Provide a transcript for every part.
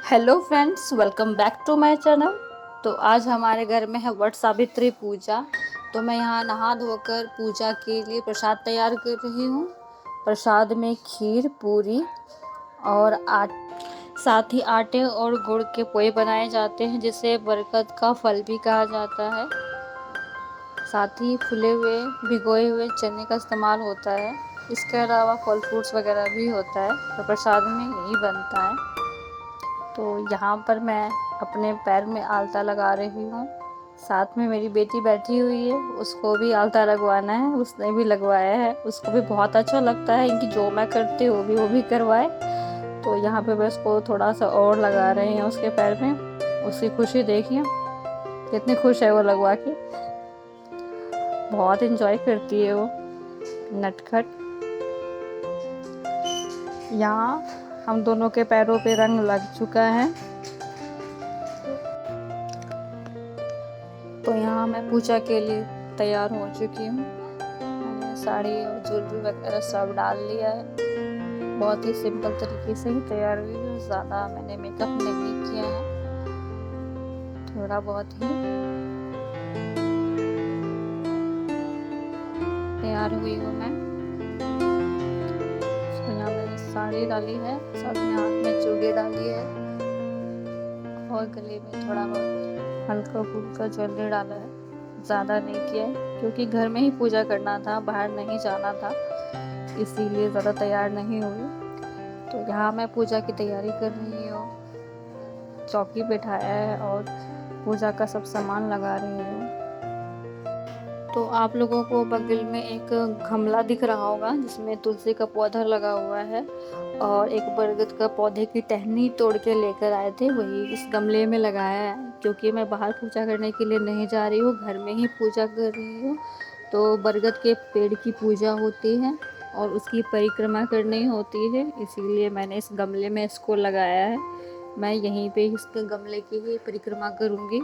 Hello friends, welcome back to my channel. तो आज हमारे घर में है वट सावित्री पूजा। तो मैं यहाँ नहा धोकर पूजा के लिए प्रसाद तैयार कर रही हूँ। प्रसाद में खीर, पूरी और साथ ही आटे और गुड़ के पोहे बनाए जाते हैं, जिसे बरकत का फल भी कहा जाता है। साथ ही फूले हुए भिगोए हुए चने का इस्तेमाल होता है। इसके अलावा फल फ्रूट्स वगैरह भी होता है। तो प्रसाद में यही बनता है। तो यहाँ पर मैं अपने पैर में आलता लगा रही हूँ। साथ में मेरी बेटी बैठी हुई है, उसको भी आलता लगवाना है। उसने भी लगवाया है, उसको भी बहुत अच्छा लगता है कि जो मैं करती हूँ वो भी करवाए। तो यहाँ पे मैं उसको थोड़ा सा और लगा रहे हैं उसके पैर में। उसकी खुशी देखिए कितनी खुश है वो लगवा के। बहुत इंजॉय करती है वो नटखट। यहाँ हम दोनों के पैरों पे रंग लग चुका है। तो यहाँ मैं पूजा के लिए तैयार हो चुकी हूँ। मैंने साड़ी और ज्वेलरी वगैरह सब डाल लिया है। बहुत ही सिंपल तरीके से ही तैयार हुई हूँ। ज़्यादा मैंने मेकअप नहीं किया है, थोड़ा बहुत ही तैयार हुई हूँ मैं। तो यहाँ मैंने साड़ी डाली है, साथ में हाथ में चूड़ी डाली है और गले में थोड़ा बहुत हल्का फुल्का ज्वेलरी डाला है। ज़्यादा नहीं किया है क्योंकि घर में ही पूजा करना था, बाहर नहीं जाना था, इसीलिए ज़्यादा तैयार नहीं हुई। तो यहाँ मैं पूजा की तैयारी कर रही हूँ। चौकी बिठाया है और पूजा का सब सामान लगा रही हूँ। तो आप लोगों को बगल में एक गमला दिख रहा होगा जिसमें तुलसी का पौधा लगा हुआ है और एक बरगद का पौधे की टहनी तोड़ के लेकर आए थे, वही इस गमले में लगाया है। क्योंकि मैं बाहर पूजा करने के लिए नहीं जा रही हूँ, घर में ही पूजा कर रही हूँ। तो बरगद के पेड़ की पूजा होती है और उसकी परिक्रमा करनी होती है, इसीलिए मैंने इस गमले में इसको लगाया है। मैं यहीं पे इसके गमले की ही परिक्रमा करूँगी।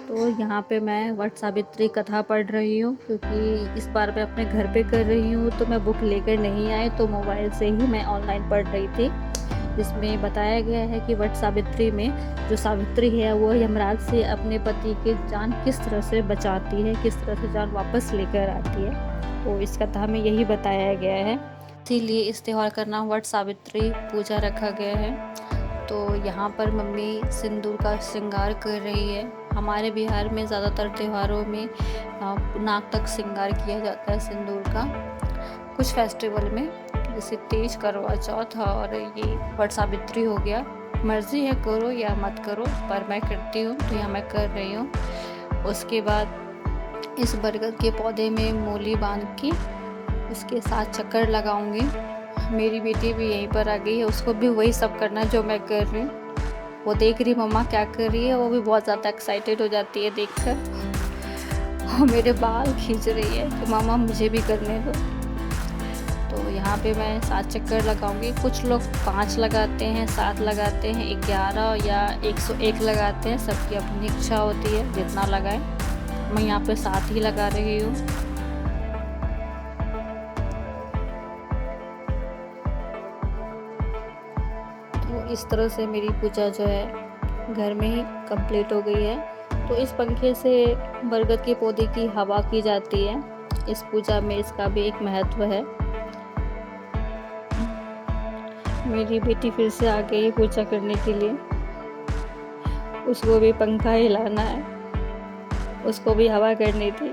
तो यहाँ पे मैं वट सावित्री कथा पढ़ रही हूँ, क्योंकि इस बार मैं अपने घर पे कर रही हूँ तो मैं बुक लेकर नहीं आई, तो मोबाइल से ही मैं ऑनलाइन पढ़ रही थी। जिसमें बताया गया है कि वट सावित्री में जो सावित्री है वो यमराज से अपने पति की जान किस तरह से बचाती है, किस तरह से जान वापस लेकर आती है। तो इस कथा में यही बताया गया है, इसीलिए इस त्यौहार का नाम वट सावित्री पूजा रखा गया है। तो यहाँ पर मम्मी सिंदूर का श्रृंगार कर रही है। हमारे बिहार में ज़्यादातर त्योहारों में नाक तक श्रृंगार किया जाता है सिंदूर का। कुछ फेस्टिवल में जैसे तीज, करवा चौथ और ये वट सावित्री हो गया, मर्जी है करो या मत करो, पर मैं करती हूँ तो यहाँ मैं कर रही हूँ। उसके बाद इस बरगद के पौधे में मूली बांध के उसके साथ चक्कर लगाऊंगी। मेरी बेटी भी यहीं पर आ गई है, उसको भी वही सब करना है जो मैं कर रही हूँ। वो देख रही मम्मा क्या कर रही है, वो भी बहुत ज़्यादा एक्साइटेड हो जाती है देखकर और मेरे बाल खींच रही है कि मामा मुझे भी करने दो। तो यहाँ पे मैं 7 चक्कर लगाऊंगी। कुछ लोग 5 लगाते हैं, 7 लगाते हैं, 11 या 101 लगाते हैं, सबकी अपनी इच्छा होती है जितना लगाए। मैं यहाँ पे 7 ही लगा रही हूँ। तो इस तरह से मेरी पूजा जो है घर में ही कंप्लीट हो गई है। तो इस पंखे से बरगद के पौधे की हवा की जाती है। इस पूजा में इसका भी एक महत्व है। मेरी बेटी फिर से आ गई है पूजा करने के लिए, उसको भी पंखा हिलाना है, उसको भी हवा करनी थी।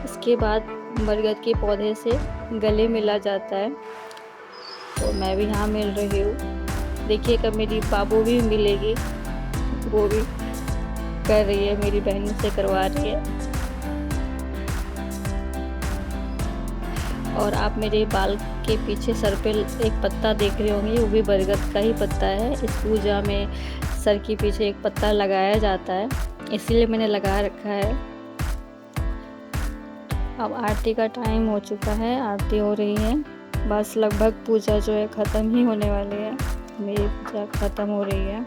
इसके बाद बरगद के पौधे से गले मिला जाता है, तो मैं भी यहाँ मिल रही हूँ। देखिए कब मेरी बाबू भी मिलेगी, वो भी कर रही है, मेरी बहन से करवा रही है। और आप मेरे बाल के पीछे सर पे एक पत्ता देख रहे होंगे, वो भी बरगद का ही पत्ता है। इस पूजा में सर के पीछे एक पत्ता लगाया जाता है, इसीलिए मैंने लगा रखा है। अब आरती का टाइम हो चुका है, आरती हो रही है। बस लगभग पूजा जो है ख़त्म ही होने वाली है, मेरी पूजा ख़त्म हो रही है।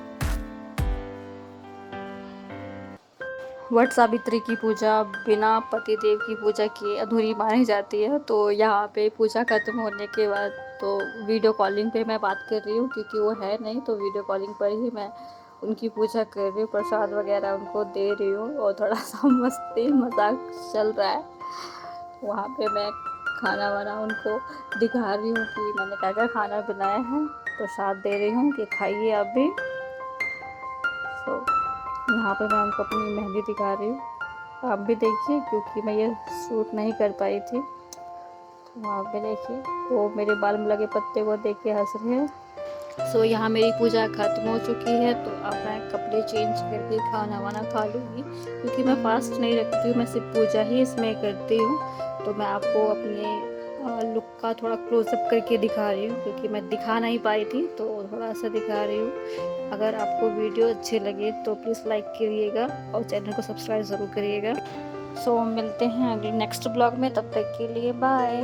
वट सावित्री की पूजा बिना पतिदेव की पूजा किए अधूरी मानी जाती है। तो यहाँ पे पूजा खत्म होने के बाद तो वीडियो कॉलिंग पे मैं बात कर रही हूँ, क्योंकि वो है नहीं, तो वीडियो कॉलिंग पर ही मैं उनकी पूजा कर रही हूँ, प्रसाद वगैरह उनको दे रही हूँ और थोड़ा सा मस्ती मजाक चल रहा है। वहाँ पे मैं खाना वाना उनको दिखा रही हूँ कि मैंने क्या क्या खाना बनाया है, प्रसाद दे रही हूँ कि खाइए आप भी। तो यहाँ पे मैं उनको अपनी मेहंदी दिखा रही हूँ, आप भी देखिए, क्योंकि मैं ये शूट नहीं कर पाई थी। तो वहाँ पे देखिए वो मेरे बाल में लगे पत्ते को देख के हंस रहे हैं। सो यहाँ मेरी पूजा खत्म हो चुकी है, तो अब मैं कपड़े चेंज करके खाना वाना खा लूँगी, क्योंकि मैं फास्ट नहीं रखती हूँ, मैं सिर्फ पूजा ही इसमें करती हूँ। तो मैं आपको अपने लुक का थोड़ा क्लोजअप करके दिखा रही हूँ, क्योंकि मैं दिखा नहीं पाई थी, तो थोड़ा सा दिखा रही हूँ। अगर आपको वीडियो अच्छे लगे तो प्लीज़ लाइक करिएगा और चैनल को सब्सक्राइब ज़रूर करिएगा। सो मिलते हैं अगले नेक्स्ट ब्लॉग में, तब तक के लिए बाय।